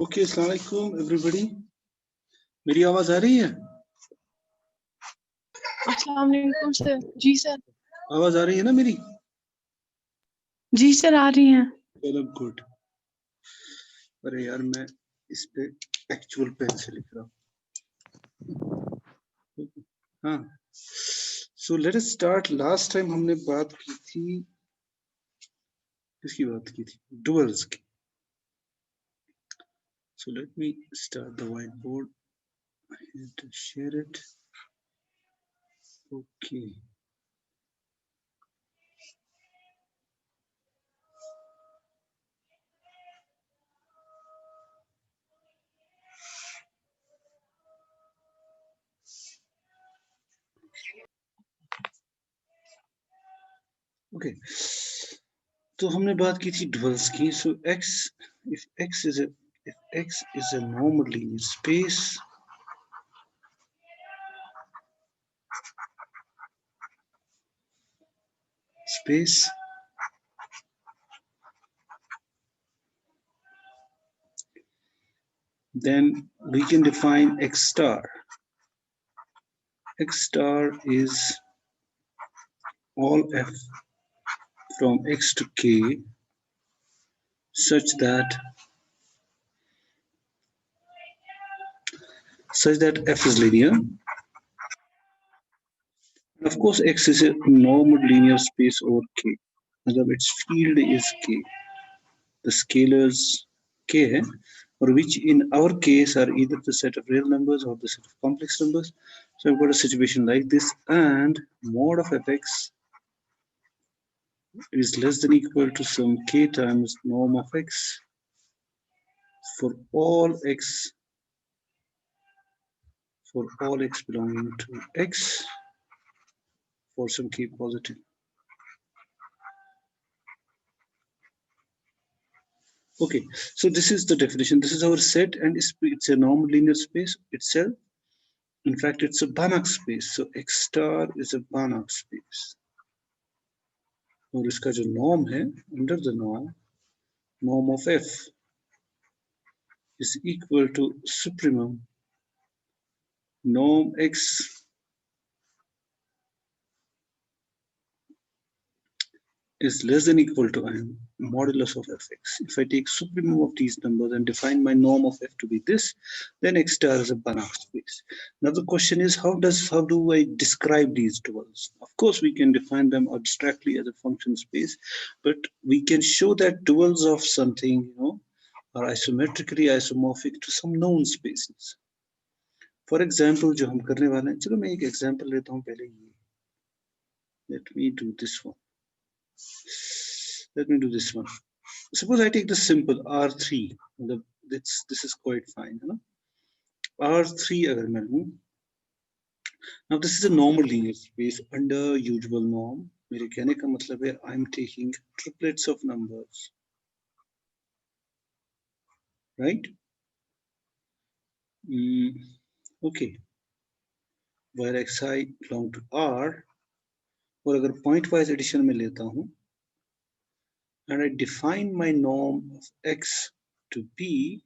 Okay, अस्सलाम वालेकुम everybody. मेरी आवाज आ रही है? अस्सलाम वालेकुम सर। जी सर। आवाज आ रही है ना मेरी? जी सर आ रही हैं। चलो गुड। अरे यार मैं इस पे एक्चुअल पेन से लिख रहा हूँ। हाँ, सो let us start. Last time हमने बात की थी, किसकी बात की थी? डुअल्स की। So let me start the white board and share it. Okay, okay. तो हमने बात की थी डुअल्स की। सो x, if x is a normal linear space, then we can define x star. X star is all f from x to k such that f is linear. And of course, x is a normal linear space over k. मतलब its field is k. The scalars k है, or which in our case are either the set of real numbers or the set of complex numbers. So I've got a situation like this, and mod of fx is less than equal to some k times norm of x for all x belonging to x for some k positive. Okay, so this is the definition. This is our set, and it's a normal linear space itself. In fact, it's a Banach space. So x star is a Banach space. और इसका जो norm है, under the norm of f is equal to supremum norm x is less than equal to modulus of fx. If I take supremum of these numbers and define my norm of f to be this, then x star is a Banach space. Now the question is, how do I describe these duals? Of course, we can define them abstractly as a function space, but we can show that duals of something, are isometrically isomorphic to some known spaces. For example, जो हम करने वाले हैं, चलो मैं एक example लेता हूँ पहले ये. Let me do this one. Suppose I take the simple R3. This is quite fine, है ना? R3 अगर मैं लूँ, now this is a normal linear space under usual norm. मेरे कहने का मतलब है I'm taking triplets of numbers, right? Okay, where xi belong to R, और अगर point wise addition में लेता हूँ, and I define my norm of x to be,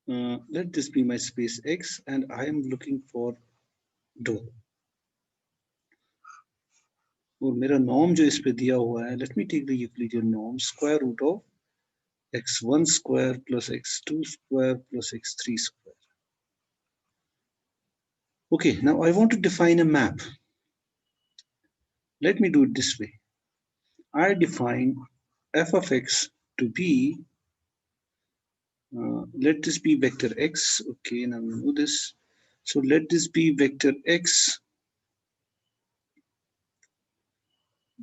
let this be my space x, and I am looking for dual. और मेरा norm जो इस पे दिया हुआ है, let me take the Euclidean norm, square root of x1 square plus x2 square plus x3 square. Okay, now I want to define a map. Let me do it this way. I define f of x to be, let this be vector x. Okay, now we know this. So let this be vector x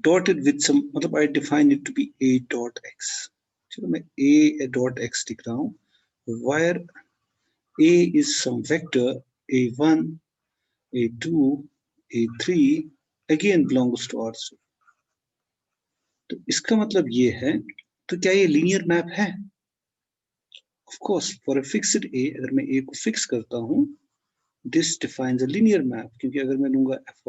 dotted with some, मतलब I define it to be a dot x. चलो मैं a dot x लिख रहा हूँ, where a is some vector a1, a2, a3 again belongs to R3. तो इसका मतलब ये है, तो क्या ये लीनियर मैप है? Of course, for a fixed a, अगर मैं a को फिक्स करता हूँ, this defines a linear map, क्योंकि अगर मैं लूंगा f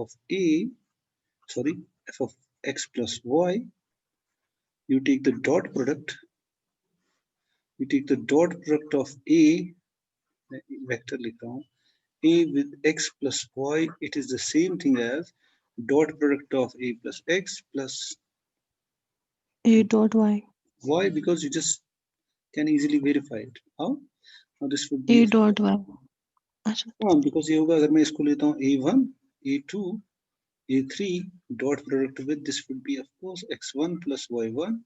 of x plus y, you take the dot product, we take the dot product of a vector लिख रहा हूँ, a with x plus y, it is the same thing as dot product of a plus x plus A dot Y. y, because you just can easily verify it. How? Now this would be A dot Y. अच्छा, because ये होगा, अगर मैं इसको लेता हूँ a1 a2 a3 dot product with this would be of course x1 plus y1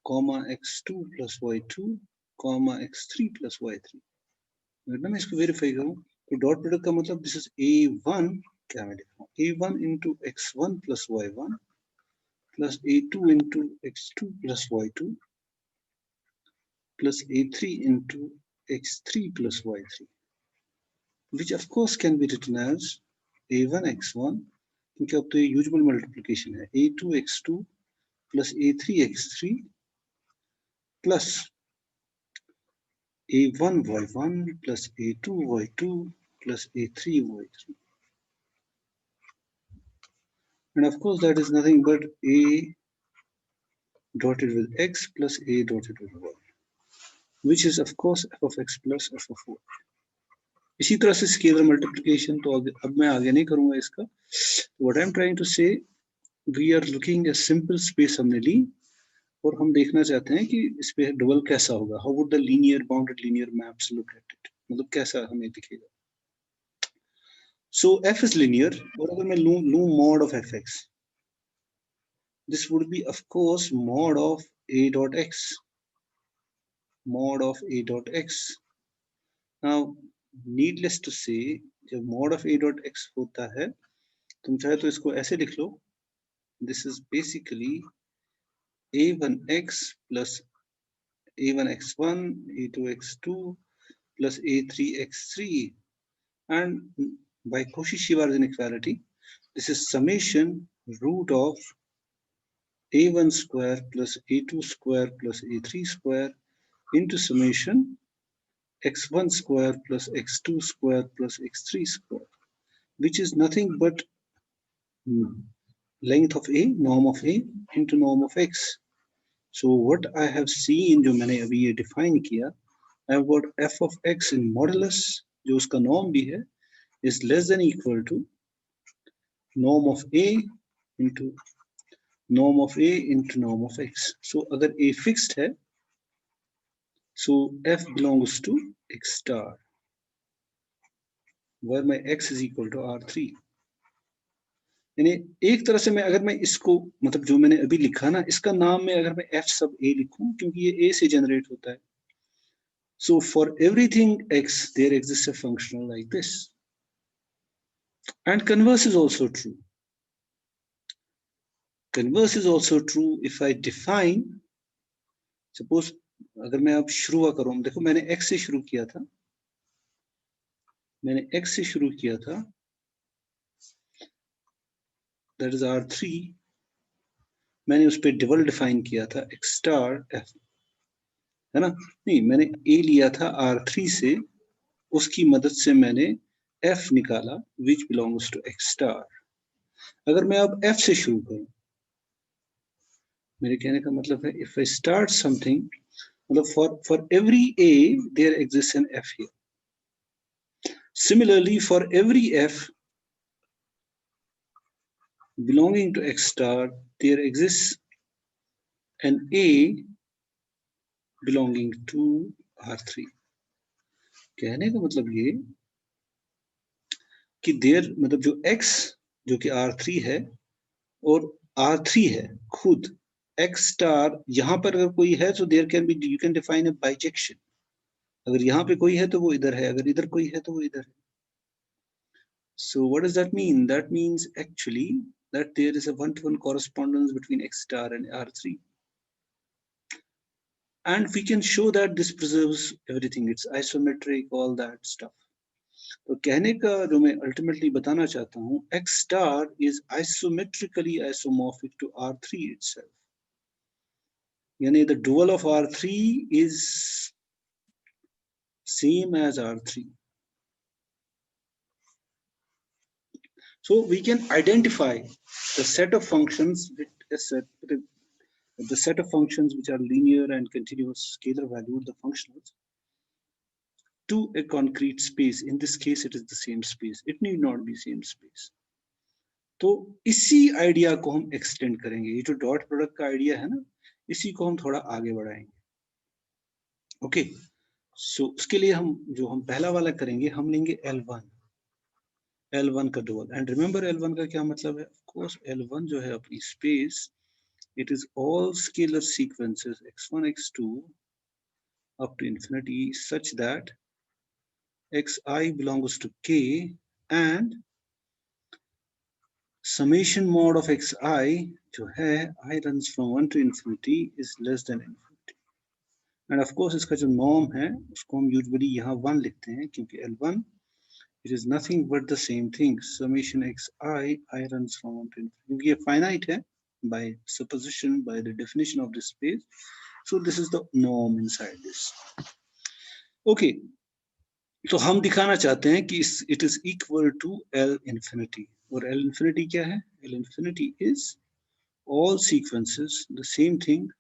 comma x2 plus y2 comma x3 plus y3. अगर ना मैं इसको वेरीफाई करूँ तो डॉट प्रोडक्ट का मतलब दिस इज a1, क्या मैं लिख रहा हूँ, a1 into x1 plus y1 plus a2 into x2 plus y2 plus a3 into x3 plus y3, which of course can be written as a1 x1, क्योंकि अब तो ये यूजुअल मल्टीप्लिकेशन है, a2 x2 plus a3 x3 plus a1 y1 plus a2 y2 plus a3 y3. And of course that is nothing but a dotted with x plus a dotted with y, which is of course f of x plus f of y. इसी तरह से scalar multiplication तो अब मैं आगे नहीं करूंगा इसका. What I am trying to say, we are looking a simple space हमने ली और हम देखना चाहते हैं कि इस पे डबल कैसा होगा, how would the linear bounded linear maps look at it, मतलब कैसा हमें दिखेगा. सो f इज लीनियर, और अगर मैं लूं mod of fx, this would be of course mod of a dot x, mod of a dot x. Now needless to say, जब mod of a dot x होता है, तुम चाहे तो इसको ऐसे लिख लो, this is basically a1x plus a1x1 a2x2 plus a3x3, and by Cauchy-Schwarz inequality, this is summation root of a1 square plus a2 square plus a3 square into summation x1 square plus x2 square plus x3 square, which is nothing but length of a, norm of a into norm of x. So what I have seen, जो मैंने अभी ये define किया, I have got f of x in modulus, जो उसका norm भी है, is less than equal to norm of a into norm of a into norm of x. So अगर a fixed है, so f belongs to x star, where my x is equal to r3. यानी एक तरह से मैं अगर मैं इसको, मतलब जो मैंने अभी लिखा ना, इसका नाम में अगर मैं f sub a लिखूं, क्योंकि ये a से जनरेट होता है. So for everything x, there exists a functional like this. And converse is also true. Converse is also true if I define, suppose अगर मैं अब शुरू करूं, देखो मैंने x से शुरू किया था, मैंने x से शुरू किया था, that is r3, मैंने उस पर डबल डिफाइन किया था x star f, है ना. नहीं, मैंने a लिया था r3 से, उसकी मदद से मैंने f निकाला which belongs to x star. अगर मैं अब f से शुरू करूं, मेरे कहने का मतलब है if I start something, मतलब for every a there exists an f here. Similarly, for every f belonging to x star, there exists an a belonging to r3. कहने का मतलब ये कि देर, मतलब जो x जो कि r3 है और r3 है खुद, x star यहाँ पर अगर कोई है तो there can be, you can define a bijection. अगर यहाँ पे कोई है तो वो इधर है, अगर इधर कोई है तो वो इधर है. So what does that mean? That means actually that there is a one-to-one correspondence between x star and r3. And we can show that this preserves everything. It's isometric, all that stuff. तो कहने का जो मैं ultimately बताना चाहता हूँ, x star is isometrically isomorphic to r3 itself. यानी the dual of r3 is same as r3. So we can identify the set of functions with a set, the set of functions which are linear and continuous scalar valued, the functionals, to a concrete space. In this case, it is the same space. It need not be same space. तो इसी idea को हम extend करेंगे. ये जो dot product का idea है ना, इसी को हम थोड़ा आगे बढ़ाएंगे. ओके, सो उसके लिए हम पहला वाला करेंगे, हम लेंगे L1 का डुअल. एंड रिमेंबर L1 का क्या मतलब है? ऑफ कोर्स L1 जो है अपनी space, it is all scalar sequences x1 x2 up to infinity such that xi belongs to k and summation mod of xi जो है I runs from 1 to infinity is less than infinity. And of course इसका जो norm है उसको हम usually यहाँ 1 लिखते हैं, क्योंकि L1 it is nothing but the same thing, summation xi I runs from 1 to infinity, क्योंकि ये finite है by supposition, by the definition of this space. So this is the norm inside this. Okay, तो हम दिखाना चाहते हैं कि it is equal to L infinity. और L infinity क्या है? L infinity is all sequences, the same thing,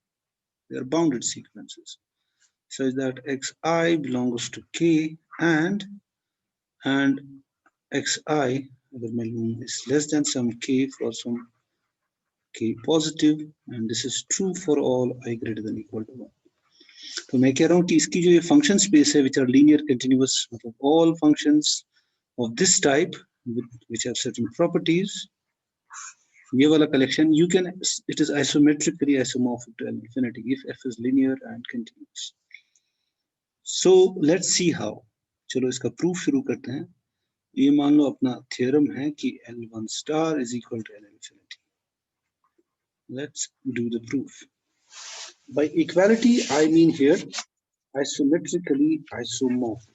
they are bounded sequences, such that xi belongs to k and xi अगर मैं लूं is less than some k for some k positive, and this is true for all I greater than equal to 1. तो मैं कह रहा हूं कि इसकी जो ये फंक्शन स्पेस है which are linear continuous, मतलब all functions of this type which have certain properties, ये वाला collection you can, it is isometrically isomorphic to L infinity if f is linear and continuous. So let's see how. चलो इसका proof शुरू करते हैं. ये मान लो अपना थ्योरम है कि L1 star is equal to L infinity. Let's do the proof. By equality I mean here isometrically isomorphic.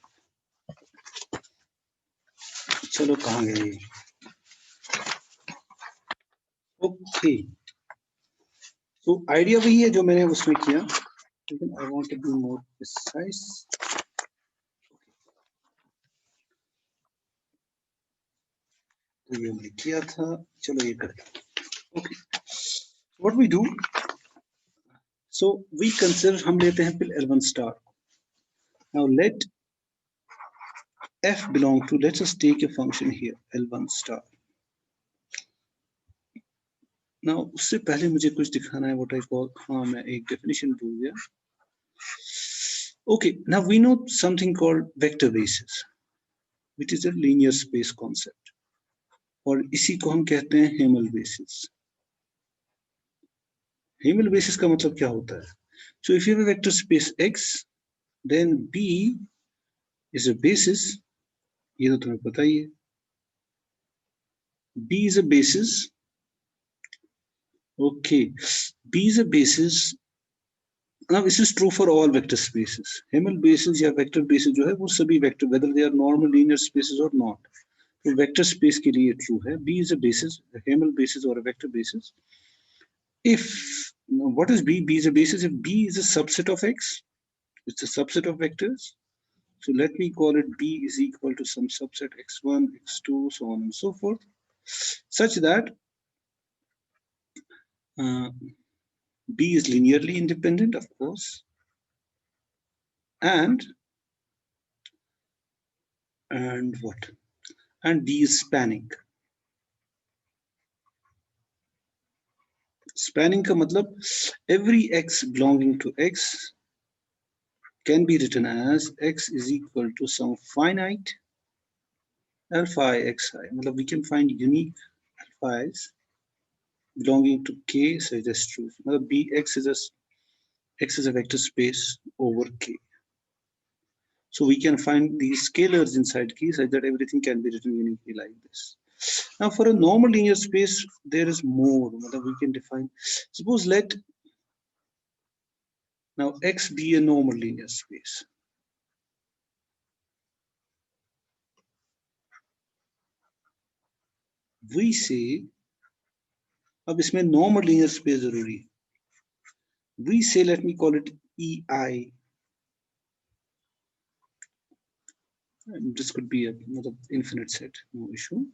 चलो कहाँ गए? ओके, तो आइडिया वही है जो मैंने उसमें किया, लेकिन I want to be more precise. तो ये मैंने किया था, चलो ये करते हैं. Okay, what we do, so we consider, हम लेते हैं फिर L1 star. Now let f belong to, let us take a function here L1 star. Now उससे पहले मुझे कुछ दिखाना है, what I call, हाँ मैं एक definition भूल गया. Okay, now we know something called vector basis, which is a linear space concept, और इसी को हम कहते हैं Hamel basis. Hamel basis का मतलब क्या होता है? So if you have a vector space X, then B is a basis. ये तो तुम्हें पता ही है. B is a basis. Okay, B is a basis. Now this is true for all vector spaces. Hamel basis या vector basis जो है वो सभी vector, whether they are normal linear spaces or not, तो vector space के लिए true है. B is a basis, a Hamel basis or a vector basis. If, what is B? B is a basis if B is a subset of X. It's a subset of vectors. So let me call it B is equal to some subset x1, x2, so on and so forth, such that B is linearly independent, of course, and what? And B is spanning. Spanning का मतलब every x belonging to X can be written as X is equal to some finite alpha I xi. मतलब we can find unique alpha i's belonging to K, so that's true. मतलब B X is a vector space over K. So we can find these scalars inside K such that everything can be written uniquely like this. Now for a normal linear space, there is more that we can define. Suppose let now X be a normal linear space. We say, अब इसमें normal linear space जरूरी है. We say, let me call it EI. And this could be a infinite set, no issue.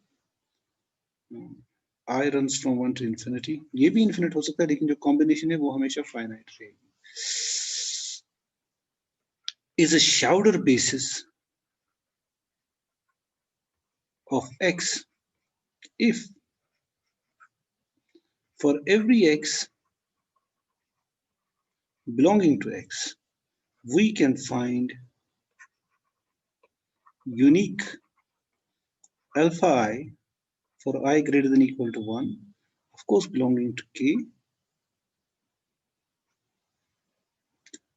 I runs from 1 to infinity. ये भी infinite हो सकता है, लेकिन जो combination है वो हमेशा finite रहेगी. Is a Schauder basis of x if for every x belonging to x we can find unique alpha I for I greater than equal to 1, of course belonging to k.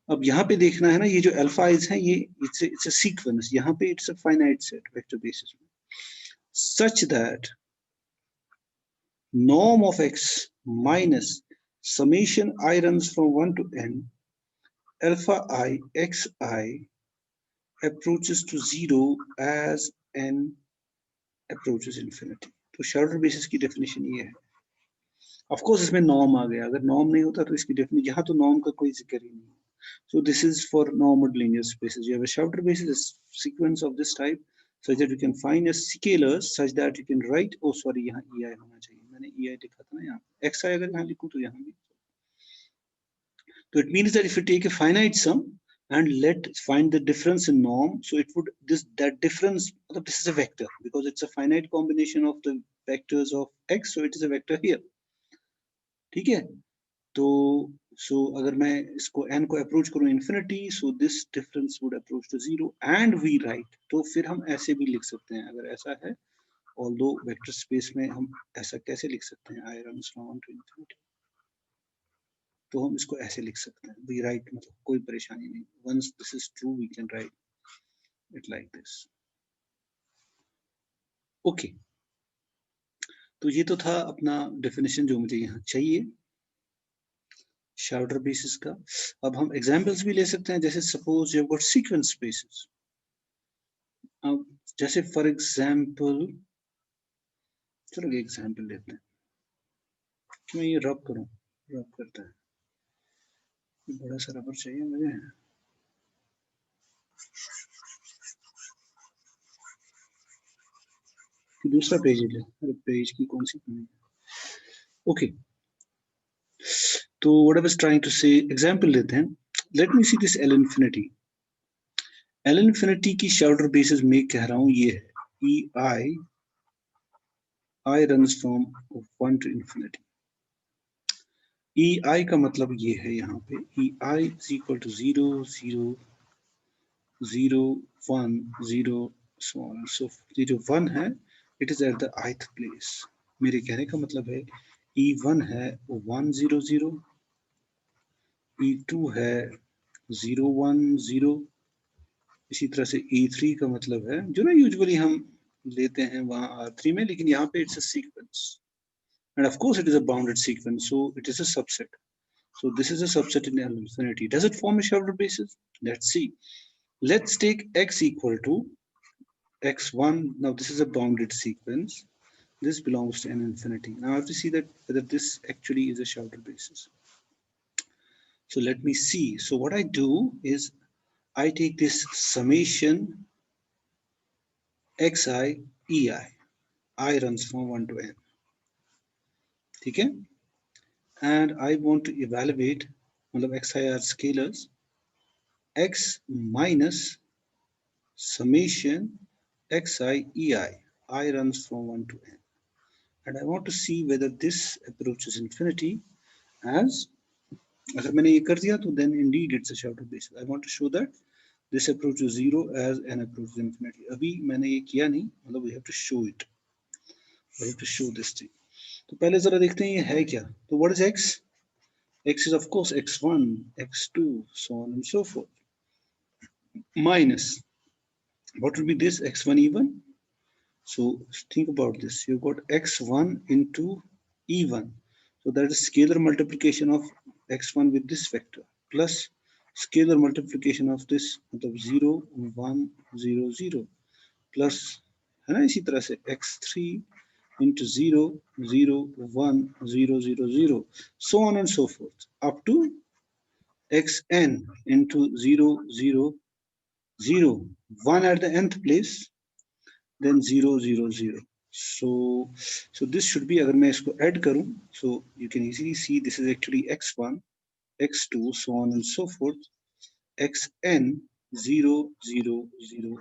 अब यहाँ पे देखना है ना, ये जो alpha eyes है ये इट्स अ सीक्वेंस, यहाँ पे it's a finite set vector basis में, such that norm of x minus summation I runs from 1 to n alpha I xi approaches to 0 as n approaches infinity. तो shorter basis की definition ये है. Of course इसमें norm आ गया, अगर norm नहीं होता तो इसकी डेफिनेशन, यहाँ तो नॉर्म का कोई जिक्र ही नहीं. So this is for normed linear spaces. You have a Schauder basis sequence of this type such that you can find a scalars such that you can write, oh sorry यहाँ ei होना चाहिए, मैंने ei लिखा था ना यहाँ, xi अगर यहाँ लिखूँ तो यहाँ भी. So it means that if you take a finite sum and let find the difference in norm, so it would that difference, this is a vector because it's a finite combination of the vectors of x, so it is a vector here. ठीक है, तो so अगर मैं इसको n को approach करूं infinity, so this difference would approach to 0 and we write, तो फिर हम ऐसे भी लिख सकते हैं अगर ऐसा है, although वेक्टर स्पेस में हम ऐसा कैसे लिख सकते हैं, I runs from 1 to infinity, तो हम इसको ऐसे लिख सकते हैं, we write, मतलब कोई परेशानी नहीं, once this is true we can write it like this. Okay, तो ये तो था अपना डेफिनेशन जो मुझे यहाँ चाहिए शार्टर बेसिस का. अब हम एग्जांपल्स भी ले सकते हैं, जैसे suppose you have got sequence spaces. अब जैसे फॉर एग्जांपल, चलो एक एग्जांपल लेते हैं कि मैं ये रब करूं, रब करता है, बड़ा सा रबर चाहिए मुझे. दूसरा पेज ले, अरे पेज की कौन सी कमी है. ओके, तो what I was trying to say, example लेते हैं. Let me see this L infinity. L infinity की शार्टर बेसिस में कह रहा हूं ये है e i runs from 1 to infinity. E i का मतलब ये है यहाँ पे e i is equal to 0 0 0 1 0 so on. So ये जो 1 है it is at the ith place. मेरे कहने का मतलब है E1 है 1 0 0, E2 है 0 1 0, इसी तरह से E3 का मतलब है जो ना यूजुअली हम लेते हैं वहां R3 में, लेकिन यहाँ पे it's a sequence and of course it is a bounded sequence, so it is a subset. So this is a subset in L infinity. Does it form a Schauder basis? Let's see. Let's take x equal to x1. Now this is a bounded sequence. This belongs to n infinity. Now I have to see that whether this actually is a Schauder basis. So let me see. So what I do is I take this summation xi ei. I runs from 1 to n. Okay? And I want to evaluate xi are scalars, x minus summation xi ei. I runs from 1 to n. And I want to see whether this approaches infinity as, अगर मैंने ये कर दिया तो then indeed it's a Schauder basis. I want to show that this approaches 0 as n approaches infinity. अभी मैंने ये किया नहीं, मतलब we have to show it. We have to show this thing. तो पहले जरा देखते हैं ये है क्या. तो what is x? X is of course x1, x2, so on and so forth. Minus, what will be this, x1 e1? So think about this, you've got x1 into e1, so that is scalar multiplication of x1 with this vector plus scalar multiplication of this, मतलब 0 1 0 0 plus है ना, इसी तरह से x3 into 0 0 1 0 0 0, so on and so forth up to xn into 0 0 0 1 at the nth place, then 0 0 0. so this should be, अगर मैं इसको add करूं, so you can easily see this is actually x1, x2, so on and so forth, xn 0 0 0.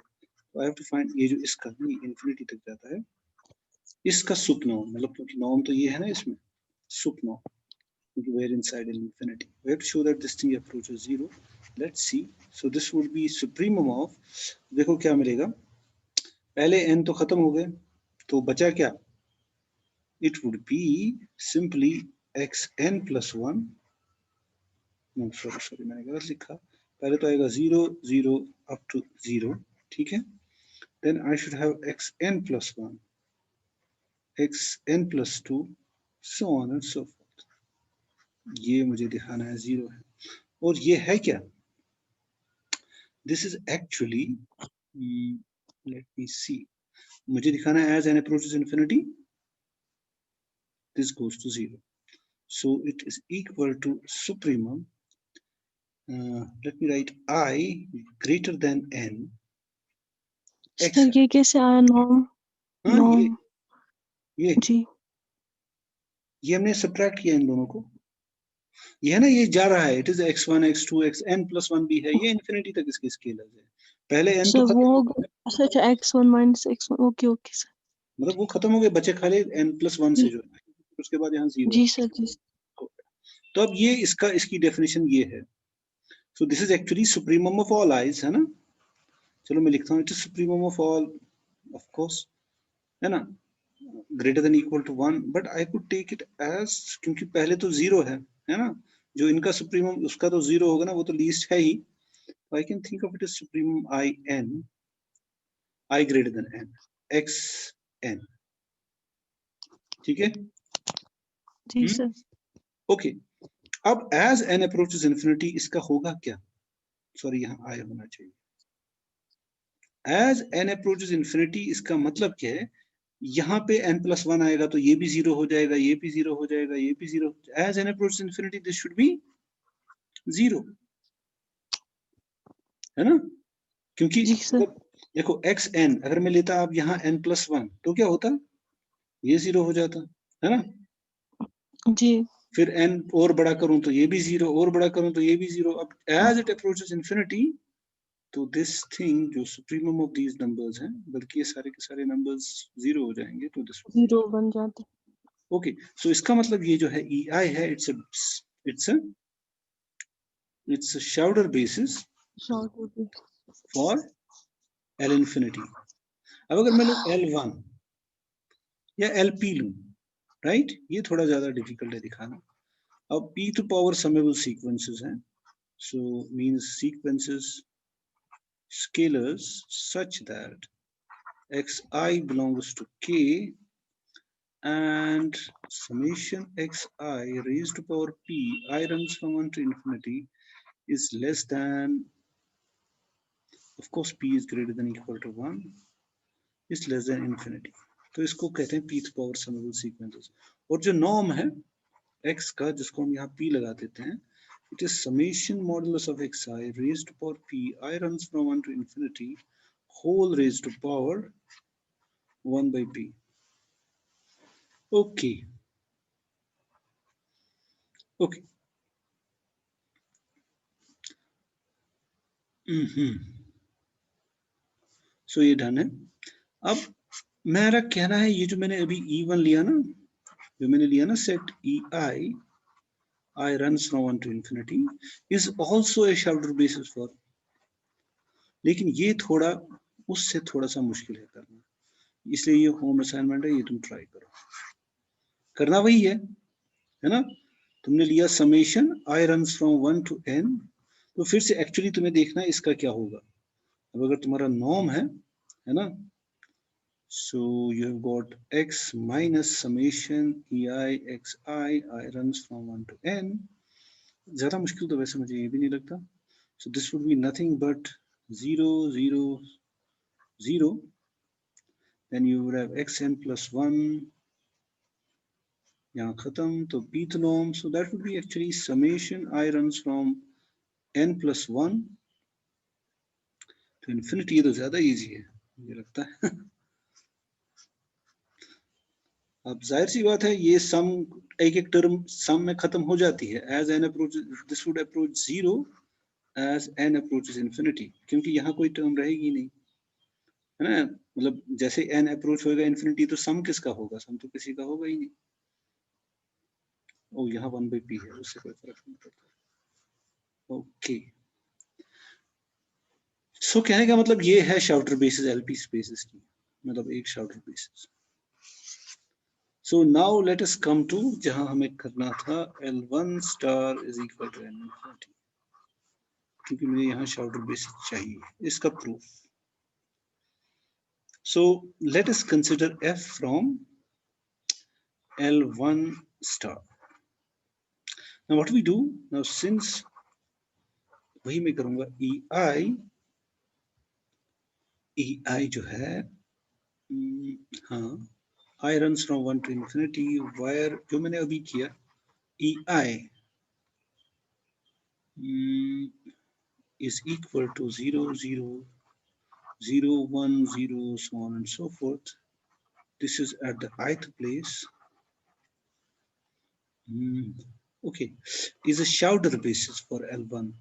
So I have to find ये जो इसका infinity तक जाता है, इसका सुप नॉर्म, मतलब क्योंकि नॉर्म तो ये है ना इसमें, सुप नॉर्म, क्योंकि we're inside infinity. We have to show that this thing approaches 0. Let's see. So this would be supremum of, देखो क्या मिलेगा, पहले n तो खत्म हो गए, तो बचा क्या, it would be simply xn plus 1, no sorry मैंने गलत लिखा, पहले तो आएगा 0 0 up to 0, ठीक है, then I should have xn plus 1, xn plus 2, so on and so forth. ये मुझे दिखाना है 0 है, और ये है क्या, this is actually, let me see, मुझे दिखाना है as n approaches infinity this goes to 0, so it is equal to supremum, let me write I greater than n x. Sir ये कैसे आया नॉर्म? हाँ नॉर्म ये जी ये हमने सब्ट्रैक्ट किया इन दोनों को, ये है ना, ये जा रहा है, it is x1 x2 xn plus 1 भी है, ये इन्फिनिटी तक इसके स्केलर्स है, पहले n तो सर, वो खत्म, हो गया। अच्छा अच्छा, x1 minus x1, okay okay sir. मतलब वो खत्म हो गए, बचे खाली n plus 1 से जो है, उसके बाद यहाँ 0 जी सर जी। है। तो अब ये इसका, इसकी डेफिनेशन ये है, so this is actually supremum of all i's, है ना, चलो मैं लिखता हूँ, it is supremum of all, of course, है ना, greater than equal to 1, but I could take it as, क्योंकि पहले तो 0 है ना, जो इनका सुप्रीमम उसका तो 0 होगा ना, वो तो लीस्ट है ही, so I can think of it as supremum I n, I greater than n, x n, ठीक है, जी सर। ओके, अब as n approaches infinity इसका होगा क्या, सॉरी यहाँ I होना चाहिए, as n approaches infinity इसका मतलब क्या है, यहाँ पे n plus 1 आएगा तो ये भी 0 हो जाएगा, ये भी 0 हो जाएगा, ये भी 0, as n approaches infinity this should be 0, है ना, क्योंकि जी सर। देखो xn अगर मैं लेता अब यहाँ n plus 1 तो क्या होता, ये 0 हो जाता, है ना, जी फिर n और बड़ा करूं तो ये भी 0, और बड़ा करूं तो ये भी 0, अब as it approaches infinity, तो this thing जो supremum of these numbers हैं, बल्कि ये सारे के सारे numbers 0 हो जाएंगे, तो this 0 बन जाते। ओके, सो इसका मतलब ये जो है ei है, it's a Schauder basis short हो गई। for L infinity. अब अगर मैं लूं L1 या LP लूं, राइट, ये थोड़ा ज्यादा डिफिकल्ट है दिखाना, अब p to power summable sequences हैं, so means sequences scalars such that xi belongs to k and summation xi raised to power p I runs from 1 to infinity is less than, of course p is greater than equal to 1, is less than infinity, तो इसको कहते हैं pth power summable sequences, और जो norm है x का, जिसको हम यहाँ p लगा देते हैं, it is summation modulus of xi raised to power p I runs from 1 to infinity whole raised to power 1 by p. Okay, okay. So ये डन है, अब मेरा कहना है, ये जो मैंने अभी E1 लिया ना, जो मैंने लिया ना set EI I runs from 1 to infinity is also a Schauder basis for, लेकिन ये थोड़ा उससे थोड़ा सा मुश्किल है करना, इसलिए ये होम असाइनमेंट है, ये तुम ट्राई करो, करना वही है ना, तुमने लिया summation I runs from 1 to n, तो फिर से एक्चुअली तुम्हें देखना है इसका क्या होगा, अब अगर तुम्हारा नॉर्म है ना, so you have got x minus summation ei xi I runs from 1 to n, ज्यादा मुश्किल तो वैसे मुझे ये भी नहीं लगता, so this would be nothing but 0 0 0, then you would have xn plus 1, यहाँ खत्म, तो pth norm, so that would be actually summation I runs from n plus 1 to infinity, ये तो ज्यादा इजी है मुझे लगता है अब जाहिर सी बात है ये सम एक एक टर्म सम में खत्म हो जाती है. As n approach this would approach zero as n approaches infinity, क्योंकि यहाँ कोई टर्म रहेगी नहीं, है ना. मतलब जैसे एन अप्रोच होगा इन्फिनिटी तो सम किसका होगा, सम तो किसी का होगा ही नहीं. ओ यहाँ 1/p है, उससे कोई फर्क नहीं पड़ता. ओके, सो कहने का मतलब ये है शाउटर बेसिस एलपी स्पेसेस की, मतलब एक Schauder basis. So now let us come to जहां हमें करना था L1 star is equal to N infinity, क्योंकि मुझे यहाँ शाउटर बेसिस चाहिए इसका proof. So let us consider F from L1 star. Now what we do now, since वही मैं करूंगा EI जो है, हाँ, I runs from 1 to infinity where जो मैंने अभी किया EI is equal to 0 0 0 1 0 so on and so forth. This is at the ith place. Okay, is a Schauder basis for L1.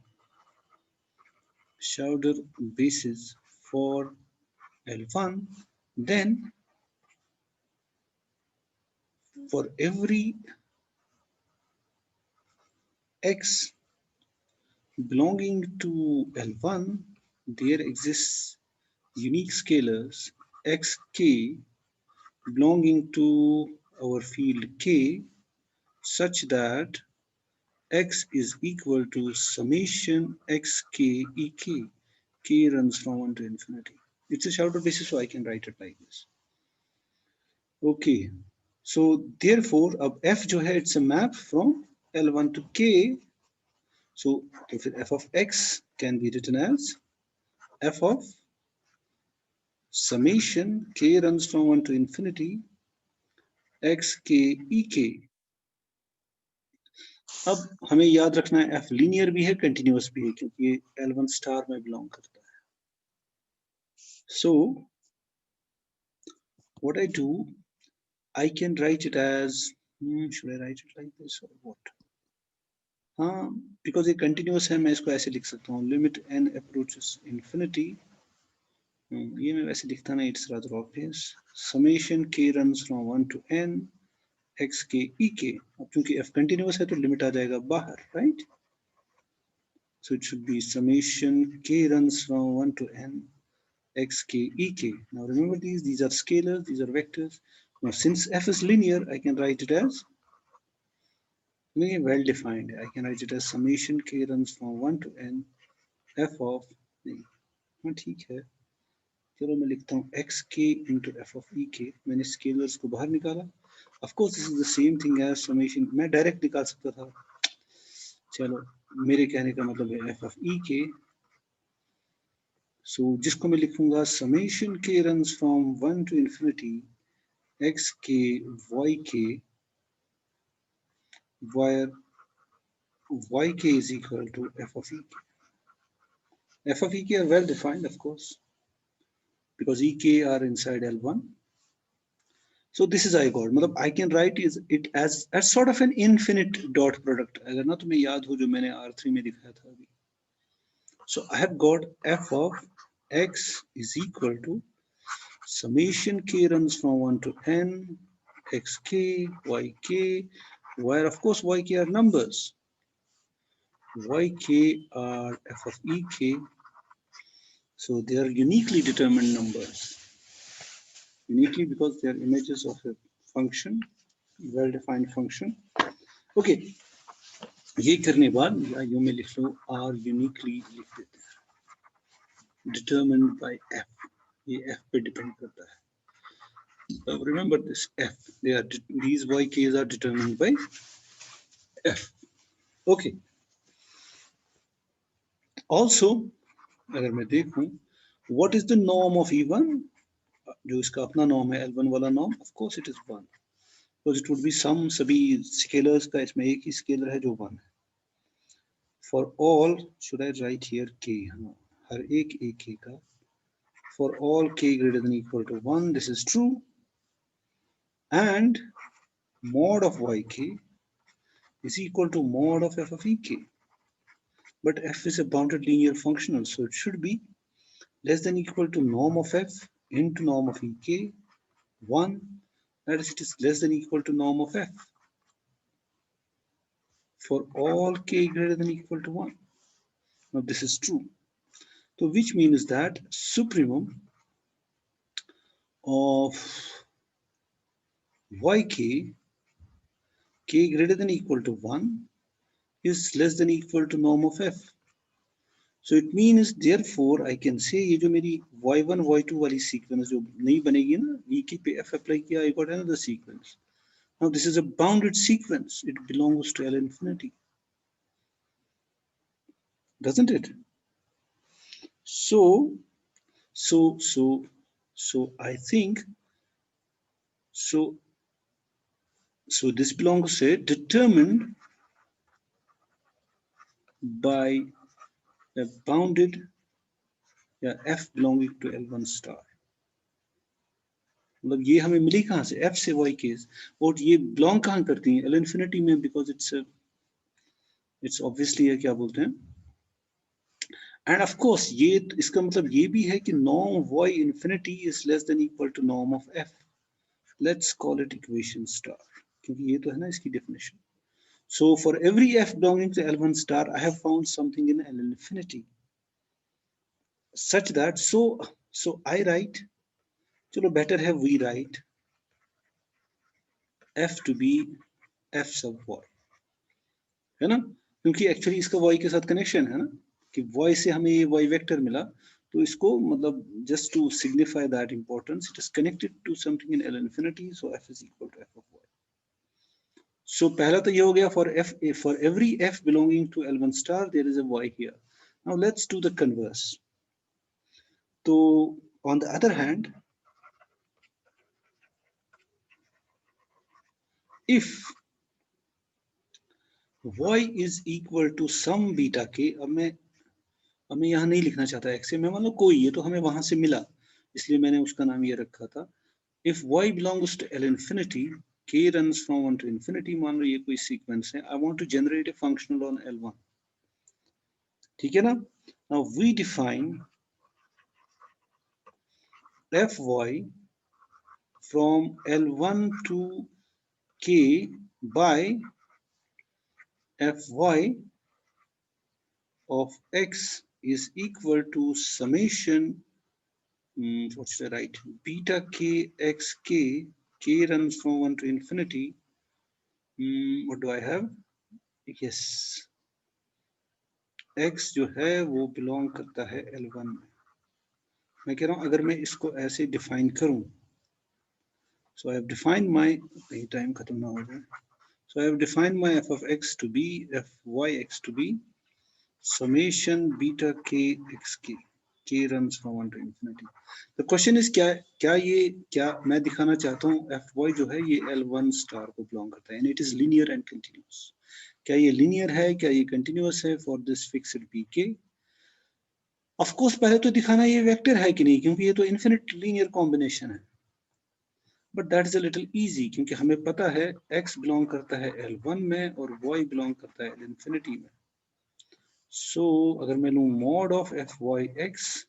Schauder basis for L1. Then for every x belonging to L1, there exists unique scalars xk belonging to our field k, such that x is equal to summation xk ek. K runs from 1 to infinity. It's a Schauder basis, so I can write it like this. Okay, so therefore अब f जो है it's a map from L1 to k. So f of x can be written as f of summation k runs from 1 to infinity xk ek. अब हमें याद रखना है f linear भी है कंटिन्यूअस भी है, क्योंकि ये L1 स्टार में बिलोंग करता है. So what I do, I can write it as should I write it like this or what? हाँ, बिकॉज ये कंटिन्यूअस है, मैं इसको ऐसे लिख सकता हूँ लिमिट n अप्रोचेस इन्फिनिटी. ये मैं वैसे लिखता ना, it's rather obvious. Summation k runs from 1 to n x k e k. अब क्योंकि f कंटिन्यूअस है तो लिमिट आ जाएगा बाहर, right. So it should be summation k runs from 1 to n x k e k. Now remember these are scalars, these are vectors. Now since f is linear, I can write it as well defined. I can write it as summation k runs from 1 to n f of नहीं, हाँ ठीक है, चलो मैं लिखता हूँ x के into F of E के. मैंने स्केलर्स को बाहर निकाला. Of course this is the same thing as summation, मैं डायरेक्ट निकाल सकता था. चलो, मेरे कहने का मतलब है एफ ऑफ ई के. सो जिसको मैं लिखूंगा समेशन के runs from 1 to infinity X के वाई के, वायर वाई के is equal to F of E के. F of EK are well defined, of course, because EK are inside L1. So this is I got. मतलब I can write it as sort of an infinite dot product. अगर ना तुम्हें याद हो जो मैंने R3 में दिखाया था अभी. So I have got f of x is equal to summation k runs from 1 to n xk yk, where of course yk are numbers. Yk are f of ek, so they are uniquely determined numbers. Uniquely because they are images of a function, well-defined function. Okay, ये करने बाद या यूं में लिख लो are uniquely लिख देते हैं. Determined by f, ये f पे डिपेंड करता है. So remember this f, these yk's are determined by f. Okay. Also, अगर मैं देखूं what is the norm of E1, जो इसका अपना नॉर्म है L1 वाला norm, of course it is 1. because it would be some सभी स्केलर्स का इसमें एक ही स्केलर है जो 1 है. For all, should I write here k? हाँ, हर एक k का. For all k greater than equal to 1, this is true. and mod of yk is equal to mod of f of ek. But f is a bounded linear functional, so it should be less than equal to norm of f into norm of ek 1, that is, it is less than equal to norm of f for all k greater than equal to 1. Now this is true. So which means that supremum of yk k greater than equal to 1 is less than equal to norm of f. So it means therefore I can say ये जो मेरी y1 y2 वाली sequence जो नहीं बनेगी ना ek पे f apply किया, I got another sequence. Now this is a bounded sequence. It belongs to L infinity, doesn't it? So I think so this belongs to determined by a bounded f belonging to L1 star. मतलब ये हमें मिली कहाँ से f से y case और ये belong कहाँ करती हैं L infinity में because it's obviously है क्या बोलते हैं and of course ये इसका मतलब ये भी है कि norm y infinity is less than equal to norm of f. Let's call it equation star क्योंकि ये तो है ना इसकी definition. So for every f belonging to L1 star, I have found something in L infinity such that so I write, चलो better have we write f to be f sub y, है ना? क्योंकि actually इसका y के साथ connection है ना कि y से हमें ये y वेक्टर मिला तो इसको मतलब just to signify that importance, it is connected to something in L infinity, so f is equal to f of y. So पहला तो ये हो गया for every f belonging to L1 star there is a y here. Now let's do the converse. So on the other hand, if y is equal to some beta k, अब मैं यहाँ नहीं लिखना चाहता x से, मैं मान लो कोई है तो हमें वहां से मिला इसलिए मैंने उसका नाम ये रखा था. If y belongs to L infinity, k runs from 1 to infinity, मान लो ये कोई सीक्वेंस है, I want to generate a functional on L1. ठीक है ना? Now we define fy from L1 to k by fy of x is equal to summation, what should I write? Beta k x k runs from 1 to infinity. What do I have? Yes, x जो है वो belong करता है L1 में. मैं कह रहा हूँ अगर मैं इसको ऐसे define करूँ, so I have defined my time खत्म ना हो जाए. So I have defined my f of x to be fyx to be summation beta k x k runs from 1 to infinity. The question is क्या मैं दिखाना चाहता हूँ fy जो है ये L1 star को belong करता है and it is linear and continuous. क्या ये linear है, क्या ये continuous है for this fixed bk? Of course पहले तो दिखाना ये वेक्टर है कि नहीं क्योंकि ये तो infinite linear combination है. But that is a little easy क्योंकि हमें पता है x belong करता है L1 में और y belong करता है L infinity में. So अगर मैं लूँ mod of fyx,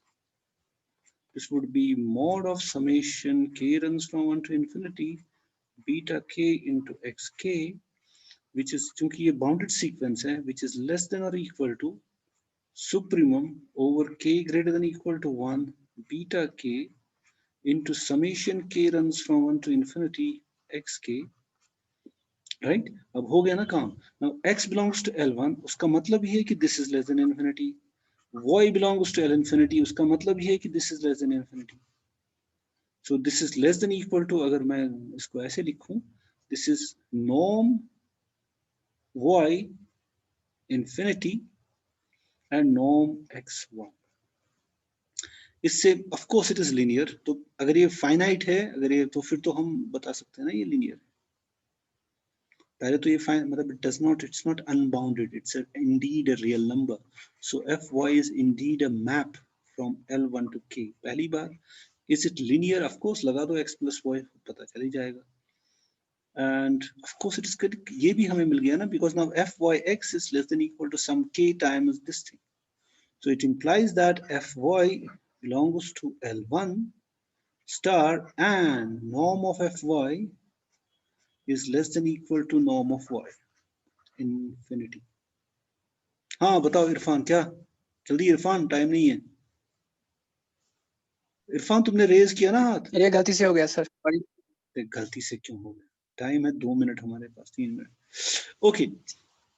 this would be mod of summation k runs from 1 to infinity beta k into xk, which is चूंकि ये bounded sequence है, which is less than or equal to supremum over k greater than equal to 1 beta k into summation k runs from 1 to infinity xk, right? अब हो गया ना काम. Now x belongs to L1, उसका मतलब ये है कि this is less than infinity. y belongs to L infinity, उसका मतलब ये है कि this is less than infinity. So this is less than equal to, अगर मैं इसको ऐसे लिखूं, this is norm y infinity and norm x1. इससे of course it is linear. तो अगर ये finite है, अगर ये तो फिर तो हम बता सकते हैं ना ये linear है. पहले तो ये मतलब it's not unbounded, it's indeed a real number. So fy is indeed a map from L1 to k. पहली बार is it linear? Of course लगा दो x plus y पता चल ही जाएगा. and of course it is good, ये भी हमें मिल गया ना, because now fyx is less than equal to some k times this thing. So it implies that fy belongs to L1 star and norm of fy is less than equal to norm of y infinity. हाँ बताओ इरफान, क्या जल्दी Irfan, time नहीं है। इरफान तुमने raise किया ना हाथ? ये गलती से हो गया सर। गलती से क्यों हो गया? टाइम है 2 मिनट हमारे पास, 3 मिनट। ओके,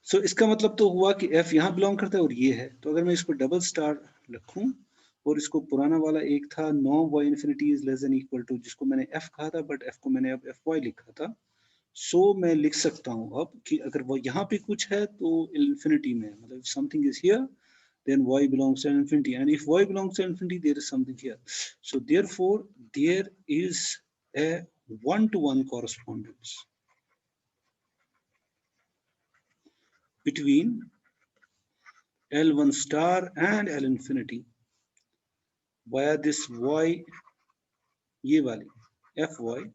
सो इसका मतलब तो हुआ कि f यहाँ बिलोंग करता है और ये है, तो अगर मैं इसको डबल स्टार रखूं और इसको पुराना वाला एक था norm y infinity is less than equal to, जिसको मैंने f कहा था बट f को मैंने अब fy लिखा था, सो मैं लिख सकता हूं अब कि अगर वो यहाँ पे कुछ है तो इन्फिनिटी में, मतलब something is here then y belongs to infinity, and if y belongs to infinity there is something here, so therefore there is a one-to-one correspondence between L1 star and L infinity via this y, ये वाली fy,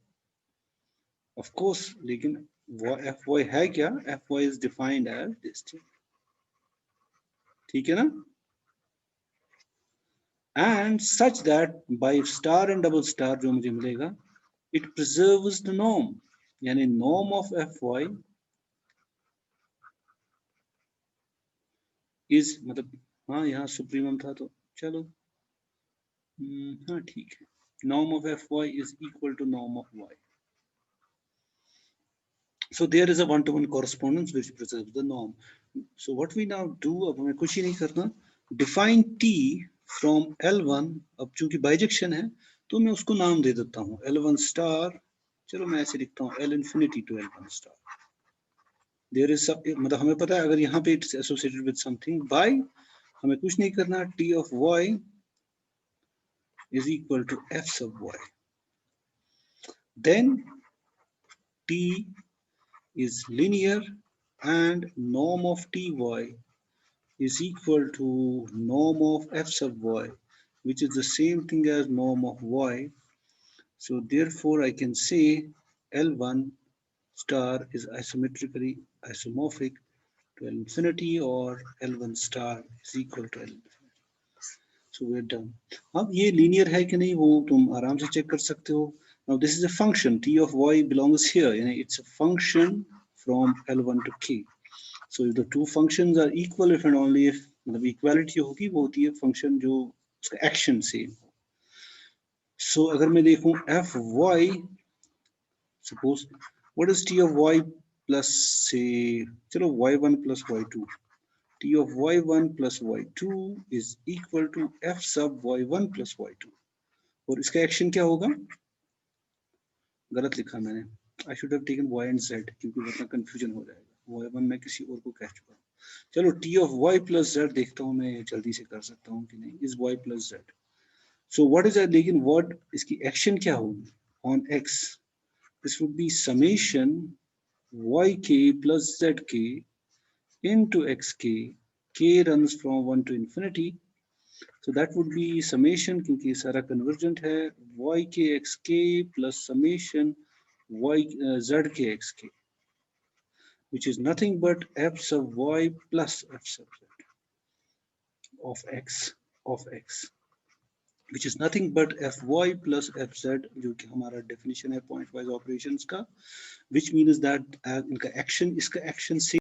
of course, लेकिन fy है क्या? fy is defined as this thing, ठीक है ना? And such that by star and double star जो मुझे मिलेगा, it preserves the norm, यानी norm of fy is, मतलब हाँ यहाँ सुप्रीमम था तो चलो हाँ ठीक है, norm of fy is equal to norm of y. So there is a one-to-one correspondence which preserves the norm. So what we now do, अब हमें कुछ ही नहीं करना, define t from L1, अब चूंकि बाइजेक्शन है तो मैं उसको नाम दे देता हूँ L1 star, चलो मैं ऐसे लिखता हूँ L infinity to L1 star. There is some, मतलब हमें पता है अगर यहाँ पे it's associated with something by, हमें कुछ नहीं करना, t of y is equal to f sub y. Then t is linear and norm of ty is equal to norm of f sub y, which is the same thing as norm of y. So therefore I can say L1 star is isometrically isomorphic to L infinity, or L1 star is equal to L infinity. So we're done. अब ये linear है कि नहीं वो तुम आराम से check कर सकते हो. Now this is a function, t of y belongs here, यानी it's a function from L1 to k. So if the two functions are equal, if and only if, मतलब equality होगी वो होती है function जो उसका action same हो. So अगर मैं देखूं fy, suppose what is t of y plus say, चलो y1 plus y2, t of y1 plus y2 is equal to f sub y1 plus y2, और इसका एक्शन क्या होगा? गलत लिखा मैंने, I should have taken y and z क्योंकि वरना कंफ्यूजन हो जाएगा, y1 मैं किसी और को कह चुका हूँ. चलो t of y plus z देखता हूँ मैं जल्दी से कर सकता हूँ कि नहीं, is y plus z. So what is that, लेकिन what इसकी एक्शन क्या होगी on x? This would be summation yk plus zk into xk, k runs from 1 to infinity. So that would be summation, क्योंकि सारा convergent है, ykxk plus summation zkxk, which is nothing but f sub y plus f sub z of x, which is nothing but fy plus fz, जो कि हमारा definition है point wise operations का, which means that इनका action, इसका action से